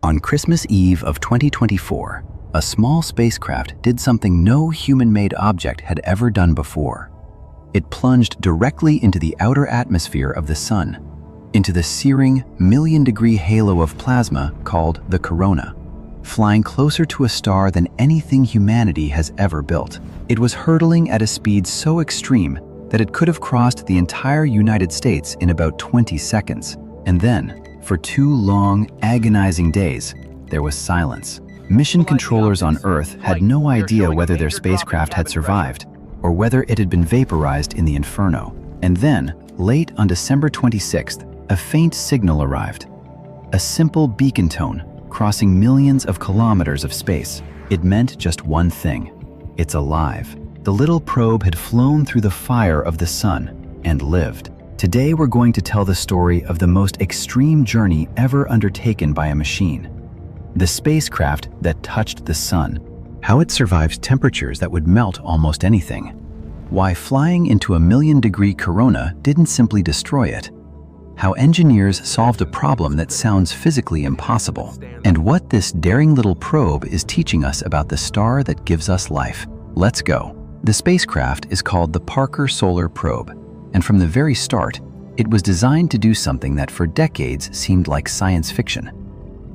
On Christmas Eve of 2024, a small spacecraft did something no human-made object had ever done before. It plunged directly into the outer atmosphere of the Sun, into the searing, million-degree halo of plasma called the corona, flying closer to a star than anything humanity has ever built. It was hurtling at a speed so extreme that it could have crossed the entire United States in about 20 seconds. And then, for 2 long, agonizing days, there was silence. Mission controllers on Earth had no idea whether their spacecraft had survived or whether it had been vaporized in the inferno. And then, late on December 26th, a faint signal arrived. A simple beacon tone crossing millions of kilometers of space. It meant just one thing: it's alive. The little probe had flown through the fire of the Sun and lived. Today we're going to tell the story of the most extreme journey ever undertaken by a machine. The spacecraft that touched the Sun. How it survived temperatures that would melt almost anything. Why flying into a million-degree corona didn't simply destroy it. How engineers solved a problem that sounds physically impossible. And what this daring little probe is teaching us about the star that gives us life. Let's go. The spacecraft is called the Parker Solar Probe. And from the very start, it was designed to do something that for decades seemed like science fiction: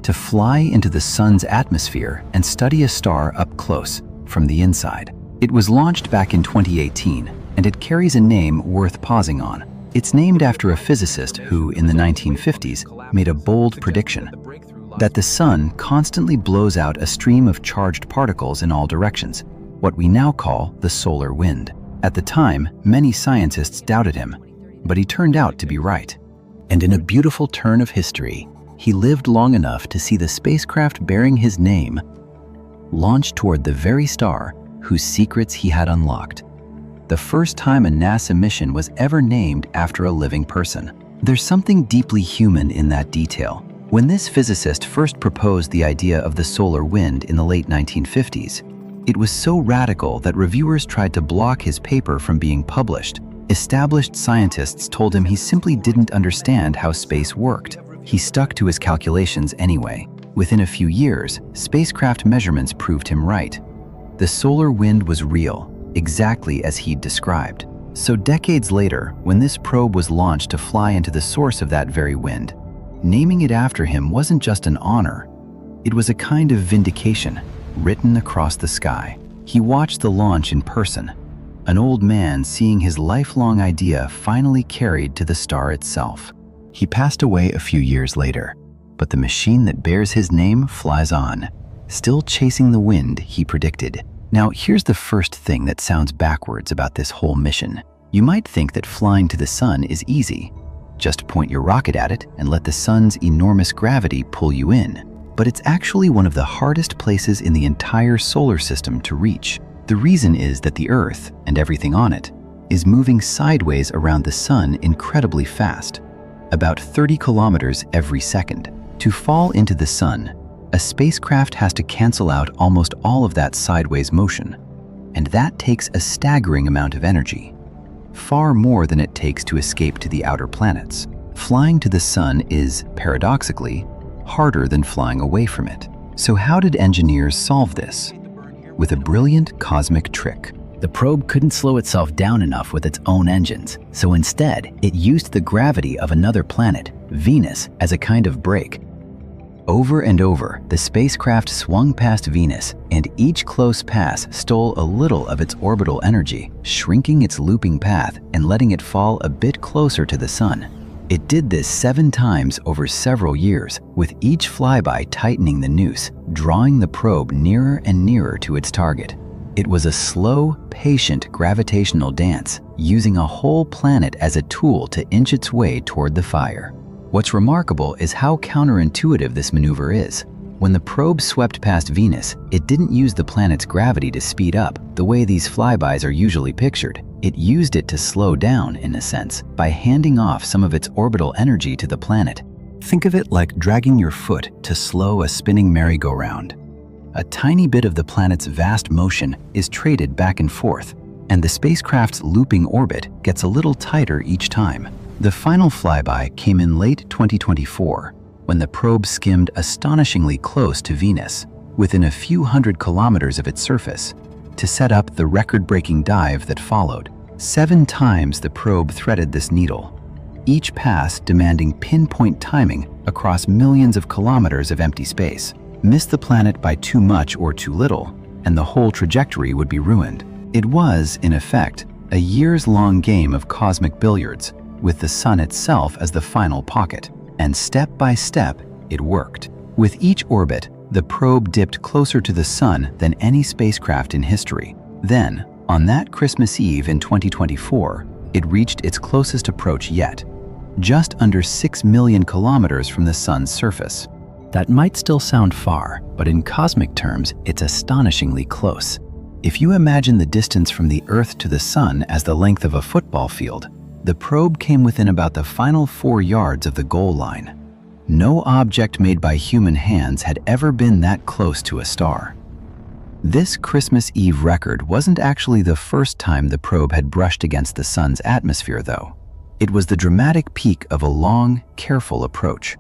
to fly into the Sun's atmosphere and study a star up close, from the inside. It was launched back in 2018, and it carries a name worth pausing on. It's named after a physicist who, in the 1950s, made a bold prediction: that the Sun constantly blows out a stream of charged particles in all directions, what we now call the solar wind. At the time, many scientists doubted him, but he turned out to be right. And in a beautiful turn of history, he lived long enough to see the spacecraft bearing his name launch toward the very star whose secrets he had unlocked. The first time a NASA mission was ever named after a living person. There's something deeply human in that detail. When this physicist first proposed the idea of the solar wind in the late 1950s, it was so radical that reviewers tried to block his paper from being published. Established scientists told him he simply didn't understand how space worked. He stuck to his calculations anyway. Within a few years, spacecraft measurements proved him right. The solar wind was real, exactly as he'd described. So decades later, when this probe was launched to fly into the source of that very wind, naming it after him wasn't just an honor. It was a kind of vindication written across the sky. He watched the launch in person, an old man seeing his lifelong idea finally carried to the star itself. He passed away a few years later, but the machine that bears his name flies on, still chasing the wind he predicted. Now, here's the first thing that sounds backwards about this whole mission. You might think that flying to the Sun is easy. Just point your rocket at it and let the Sun's enormous gravity pull you in. But it's actually one of the hardest places in the entire solar system to reach. The reason is that the Earth, and everything on it, is moving sideways around the Sun incredibly fast, about 30 kilometers every second. To fall into the Sun, a spacecraft has to cancel out almost all of that sideways motion, and that takes a staggering amount of energy, far more than it takes to escape to the outer planets. Flying to the Sun is, paradoxically, harder than flying away from it. So how did engineers solve this? With a brilliant cosmic trick. The probe couldn't slow itself down enough with its own engines, so instead, it used the gravity of another planet, Venus, as a kind of brake. Over and over, the spacecraft swung past Venus, and each close pass stole a little of its orbital energy, shrinking its looping path and letting it fall a bit closer to the Sun. It did this 7 times over several years, with each flyby tightening the noose, drawing the probe nearer and nearer to its target. It was a slow, patient gravitational dance, using a whole planet as a tool to inch its way toward the fire. What's remarkable is how counterintuitive this maneuver is. When the probe swept past Venus, it didn't use the planet's gravity to speed up, the way these flybys are usually pictured. It used it to slow down, in a sense, by handing off some of its orbital energy to the planet. Think of it like dragging your foot to slow a spinning merry-go-round. A tiny bit of the planet's vast motion is traded back and forth, and the spacecraft's looping orbit gets a little tighter each time. The final flyby came in late 2024, when the probe skimmed astonishingly close to Venus, within a few hundred kilometers of its surface, to set up the record-breaking dive that followed. 7 times the probe threaded this needle, each pass demanding pinpoint timing across millions of kilometers of empty space. Miss the planet by too much or too little, and the whole trajectory would be ruined. It was, in effect, a years-long game of cosmic billiards, with the sun itself as the final pocket. And step by step, it worked. With each orbit, the probe dipped closer to the sun than any spacecraft in history. Then, on that Christmas Eve in 2024, it reached its closest approach yet, just under 6 million kilometers from the sun's surface. That might still sound far, but in cosmic terms, it's astonishingly close. If you imagine the distance from the Earth to the sun as the length of a football field, the probe came within about the final 4 yards of the goal line. No object made by human hands had ever been that close to a star. This Christmas Eve record wasn't actually the first time the probe had brushed against the sun's atmosphere, though. It was the dramatic peak of a long, careful approach.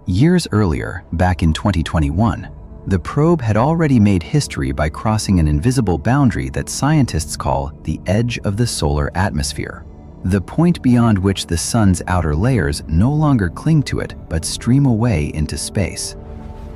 Years earlier, back in 2021, the probe had already made history by crossing an invisible boundary that scientists call the edge of the solar atmosphere, the point beyond which the sun's outer layers no longer cling to it but stream away into space.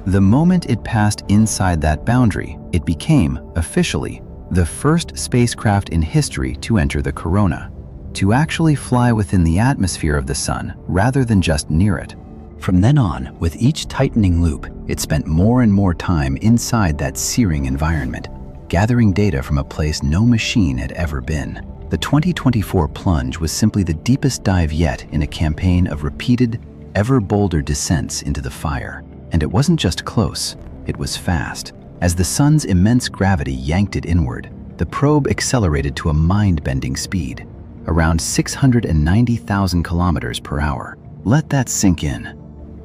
The moment it passed inside that boundary, it became, officially, the first spacecraft in history to enter the corona, to actually fly within the atmosphere of the sun rather than just near it. From then on, with each tightening loop, it spent more and more time inside that searing environment, gathering data from a place no machine had ever been. The 2024 plunge was simply the deepest dive yet in a campaign of repeated, ever bolder descents into the fire. And it wasn't just close, it was fast. As the sun's immense gravity yanked it inward, the probe accelerated to a mind-bending speed, around 690,000 kilometers per hour. Let that sink in.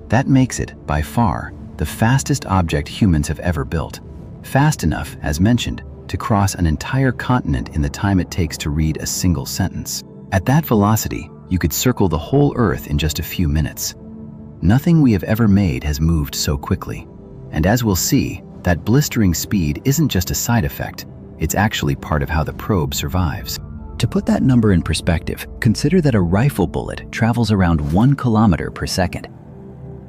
That makes it, by far, the fastest object humans have ever built. Fast enough, as mentioned, to cross an entire continent in the time it takes to read a single sentence. At that velocity, you could circle the whole Earth in just a few minutes. Nothing we have ever made has moved so quickly. And as we'll see, that blistering speed isn't just a side effect, it's actually part of how the probe survives. To put that number in perspective, consider that a rifle bullet travels around 1 kilometer per second.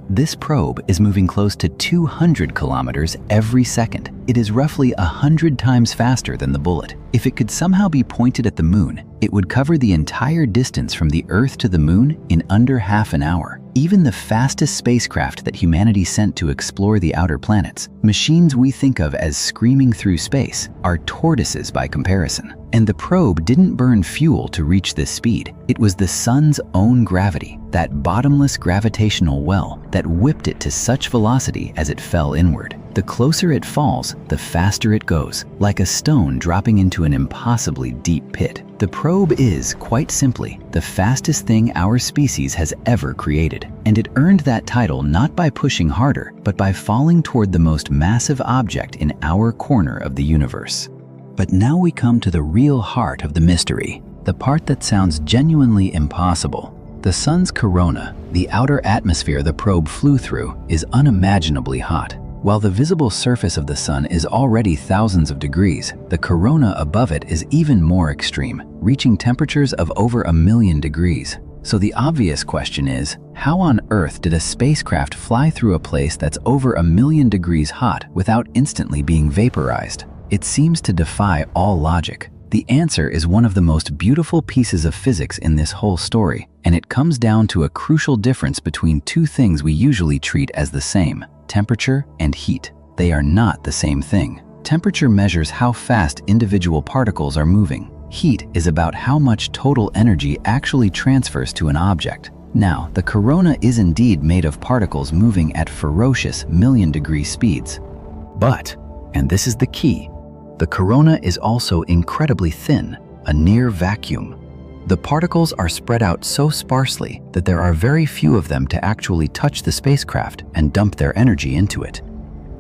This probe is moving close to 200 kilometers every second. It is roughly 100 times faster than the bullet. If it could somehow be pointed at the moon, it would cover the entire distance from the Earth to the moon in under half an hour. Even the fastest spacecraft that humanity sent to explore the outer planets, machines we think of as screaming through space, are tortoises by comparison. And the probe didn't burn fuel to reach this speed. It was the sun's own gravity, that bottomless gravitational well, that whipped it to such velocity as it fell inward. The closer it falls, the faster it goes, like a stone dropping into an impossibly deep pit. The probe is, quite simply, the fastest thing our species has ever created. And it earned that title not by pushing harder, but by falling toward the most massive object in our corner of the universe. But now we come to the real heart of the mystery, the part that sounds genuinely impossible. The sun's corona, the outer atmosphere the probe flew through, is unimaginably hot. While the visible surface of the sun is already thousands of degrees, the corona above it is even more extreme, reaching temperatures of over 1 million degrees. So the obvious question is, how on earth did a spacecraft fly through a place that's over 1 million degrees hot without instantly being vaporized? It seems to defy all logic. The answer is one of the most beautiful pieces of physics in this whole story, and it comes down to a crucial difference between two things we usually treat as the same: temperature and heat. They are not the same thing. Temperature measures how fast individual particles are moving. Heat is about how much total energy actually transfers to an object. Now, the corona is indeed made of particles moving at ferocious million-degree speeds. But, and this is the key, the corona is also incredibly thin, a near vacuum. The particles are spread out so sparsely that there are very few of them to actually touch the spacecraft and dump their energy into it.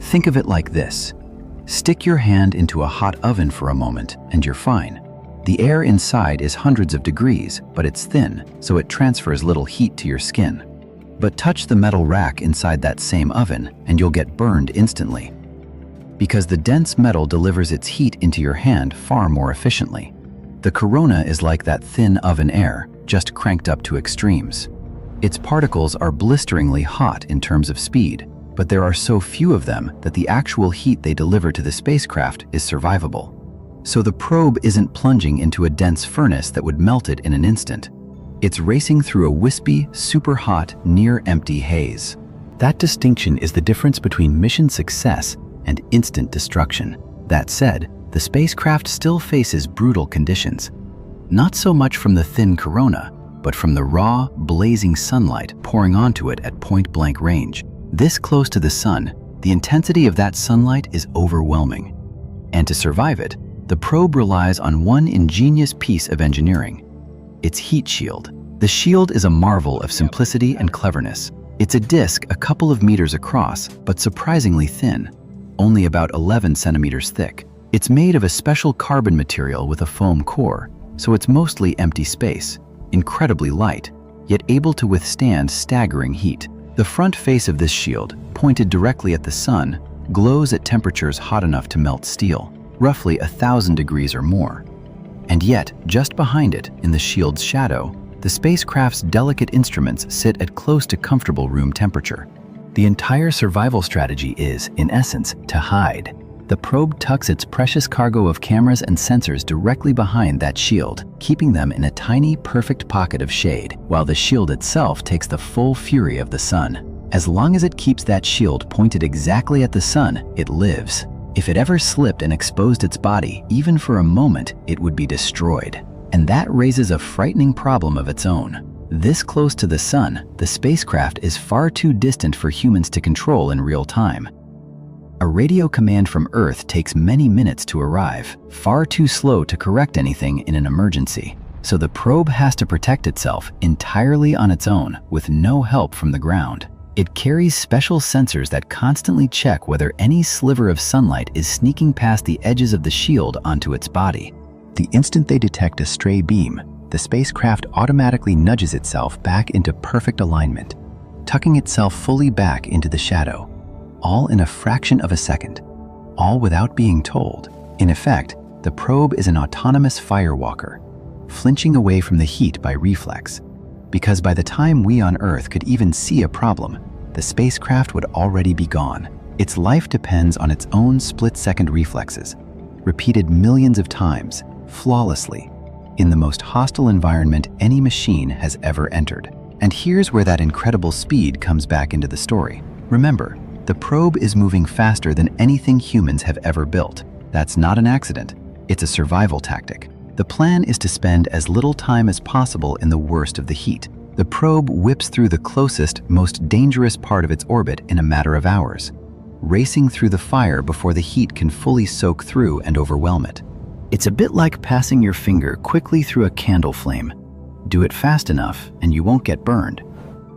Think of it like this. Stick your hand into a hot oven for a moment and you're fine. The air inside is hundreds of degrees, but it's thin, so it transfers little heat to your skin. But touch the metal rack inside that same oven and you'll get burned instantly. Because the dense metal delivers its heat into your hand far more efficiently. The corona is like that thin oven air, just cranked up to extremes. Its particles are blisteringly hot in terms of speed, but there are so few of them that the actual heat they deliver to the spacecraft is survivable. So the probe isn't plunging into a dense furnace that would melt it in an instant. It's racing through a wispy, super hot, near-empty haze. That distinction is the difference between mission success and instant destruction. That said, the spacecraft still faces brutal conditions. Not so much from the thin corona, but from the raw, blazing sunlight pouring onto it at point-blank range. This close to the sun, the intensity of that sunlight is overwhelming. And to survive it, the probe relies on one ingenious piece of engineering: its heat shield. The shield is a marvel of simplicity and cleverness. It's a disc a couple of meters across, but surprisingly thin, only about 11 centimeters thick. It's made of a special carbon material with a foam core, so it's mostly empty space, incredibly light, yet able to withstand staggering heat. The front face of this shield, pointed directly at the sun, glows at temperatures hot enough to melt steel, roughly 1,000 degrees or more. And yet, just behind it, in the shield's shadow, the spacecraft's delicate instruments sit at close to comfortable room temperature. The entire survival strategy is, in essence, to hide. The probe tucks its precious cargo of cameras and sensors directly behind that shield, keeping them in a tiny, perfect pocket of shade, while the shield itself takes the full fury of the sun. As long as it keeps that shield pointed exactly at the sun, it lives. If it ever slipped and exposed its body, even for a moment, it would be destroyed. And that raises a frightening problem of its own. This close to the sun, the spacecraft is far too distant for humans to control in real time. A radio command from Earth takes many minutes to arrive, far too slow to correct anything in an emergency. So the probe has to protect itself entirely on its own, with no help from the ground. It carries special sensors that constantly check whether any sliver of sunlight is sneaking past the edges of the shield onto its body. The instant they detect a stray beam, the spacecraft automatically nudges itself back into perfect alignment, tucking itself fully back into the shadow, all in a fraction of a second, all without being told. In effect, the probe is an autonomous firewalker, flinching away from the heat by reflex, because by the time we on Earth could even see a problem, the spacecraft would already be gone. Its life depends on its own split-second reflexes, repeated millions of times, flawlessly, in the most hostile environment any machine has ever entered. And here's where that incredible speed comes back into the story. Remember, the probe is moving faster than anything humans have ever built. That's not an accident. It's a survival tactic. The plan is to spend as little time as possible in the worst of the heat. The probe whips through the closest, most dangerous part of its orbit in a matter of hours, racing through the fire before the heat can fully soak through and overwhelm it. It's a bit like passing your finger quickly through a candle flame. Do it fast enough and you won't get burned.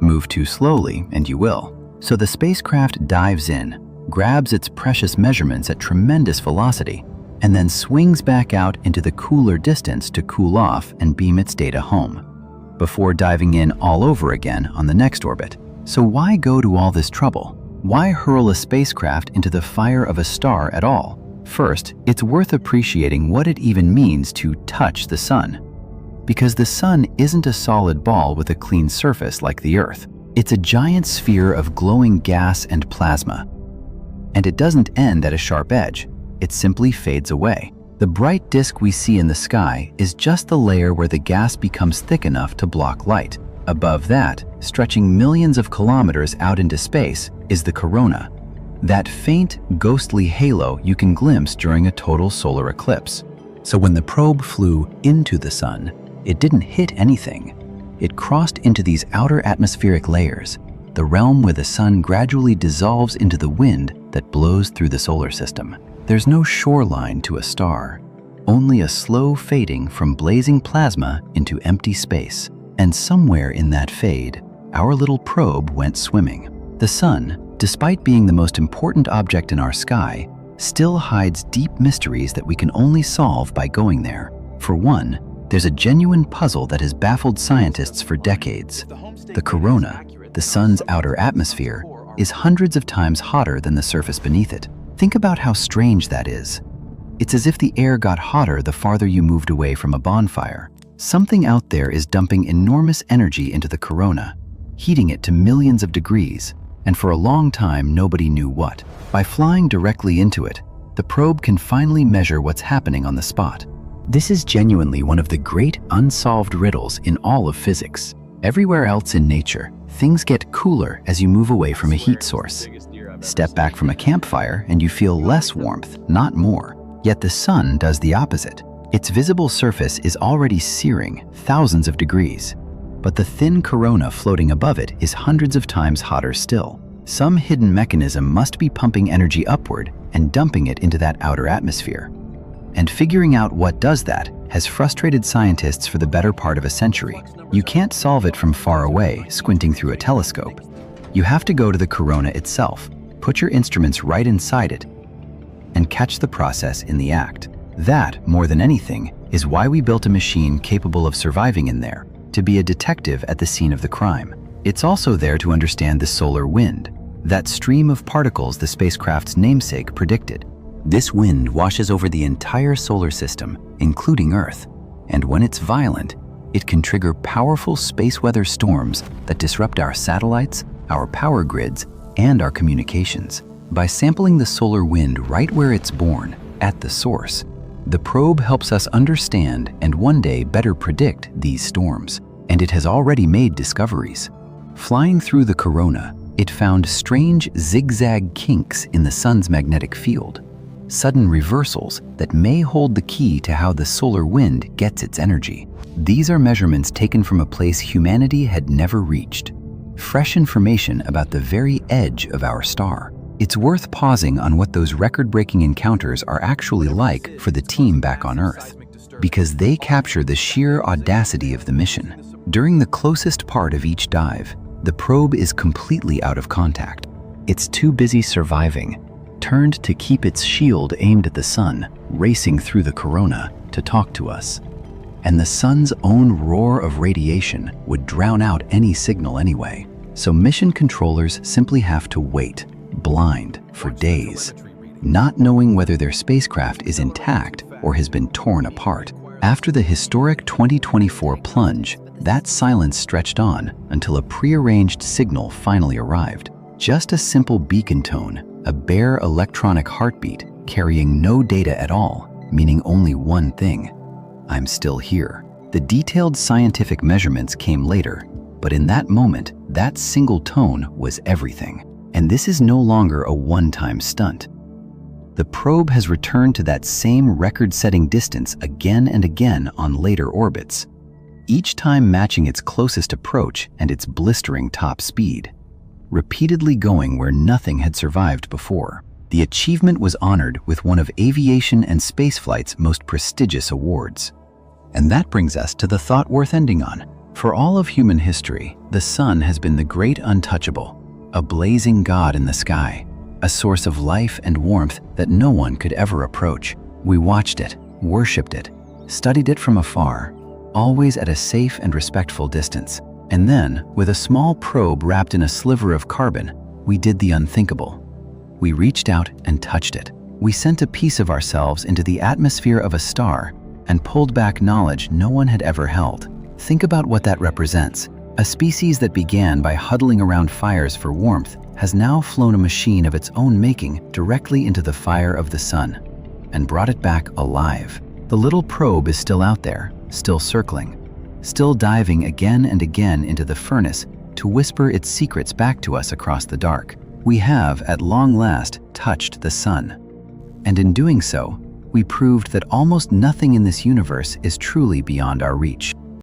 Move too slowly and you will. So the spacecraft dives in, grabs its precious measurements at tremendous velocity, and then swings back out into the cooler distance to cool off and beam its data home, before diving in all over again on the next orbit. So why go to all this trouble? Why hurl a spacecraft into the fire of a star at all? First, it's worth appreciating what it even means to touch the sun. Because the sun isn't a solid ball with a clean surface like the Earth. It's a giant sphere of glowing gas and plasma. And it doesn't end at a sharp edge. It simply fades away. The bright disk we see in the sky is just the layer where the gas becomes thick enough to block light. Above that, stretching millions of kilometers out into space, is the corona. That faint, ghostly halo you can glimpse during a total solar eclipse. So when the probe flew into the sun, it didn't hit anything. It crossed into these outer atmospheric layers, the realm where the sun gradually dissolves into the wind that blows through the solar system. There's no shoreline to a star, only a slow fading from blazing plasma into empty space. And somewhere in that fade, our little probe went swimming. The sun, despite being the most important object in our sky, still hides deep mysteries that we can only solve by going there. For one, there's a genuine puzzle that has baffled scientists for decades. The corona, the sun's outer atmosphere, is hundreds of times hotter than the surface beneath it. Think about how strange that is. It's as if the air got hotter the farther you moved away from a bonfire. Something out there is dumping enormous energy into the corona, heating it to millions of degrees, and for a long time nobody knew what. By flying directly into it, the probe can finally measure what's happening on the spot. This is genuinely one of the great unsolved riddles in all of physics. Everywhere else in nature, things get cooler as you move away from a heat source. Step back from a campfire and you feel less warmth, not more. Yet the sun does the opposite. Its visible surface is already searing thousands of degrees, but the thin corona floating above it is hundreds of times hotter still. Some hidden mechanism must be pumping energy upward and dumping it into that outer atmosphere. And figuring out what does that has frustrated scientists for the better part of a century. You can't solve it from far away, squinting through a telescope. You have to go to the corona itself, put your instruments right inside it, and catch the process in the act. That, more than anything, is why we built a machine capable of surviving in there, to be a detective at the scene of the crime. It's also there to understand the solar wind, that stream of particles the spacecraft's namesake predicted. This wind washes over the entire solar system, including Earth, and when it's violent, it can trigger powerful space weather storms that disrupt our satellites, our power grids, and our communications. By sampling the solar wind right where it's born, at the source, the probe helps us understand and one day better predict these storms. And it has already made discoveries. Flying through the corona, it found strange zigzag kinks in the sun's magnetic field, sudden reversals that may hold the key to how the solar wind gets its energy. These are measurements taken from a place humanity had never reached. Fresh information about the very edge of our star. It's worth pausing on what those record-breaking encounters are actually like for the team back on Earth, because they capture the sheer audacity of the mission. During the closest part of each dive, the probe is completely out of contact. It's too busy surviving, turned to keep its shield aimed at the sun, racing through the corona to talk to us. And the sun's own roar of radiation would drown out any signal anyway. So mission controllers simply have to wait, blind, for days, not knowing whether their spacecraft is intact or has been torn apart. After the historic 2024 plunge, that silence stretched on until a prearranged signal finally arrived. Just a simple beacon tone, a bare electronic heartbeat carrying no data at all, meaning only one thing: I'm still here. The detailed scientific measurements came later, but in that moment, that single tone was everything. And this is no longer a one-time stunt. The probe has returned to that same record-setting distance again and again on later orbits, each time matching its closest approach and its blistering top speed, repeatedly going where nothing had survived before. The achievement was honored with one of aviation and spaceflight's most prestigious awards. And that brings us to the thought worth ending on. For all of human history, the sun has been the great untouchable, a blazing god in the sky, a source of life and warmth that no one could ever approach. We watched it, worshipped it, studied it from afar, always at a safe and respectful distance. And then, with a small probe wrapped in a sliver of carbon, we did the unthinkable. We reached out and touched it. We sent a piece of ourselves into the atmosphere of a star and pulled back knowledge no one had ever held. Think about what that represents. A species that began by huddling around fires for warmth has now flown a machine of its own making directly into the fire of the sun and brought it back alive. The little probe is still out there, still circling, still diving again and again into the furnace to whisper its secrets back to us across the dark. We have, at long last, touched the sun. And in doing so, we proved that almost nothing in this universe is truly beyond our reach.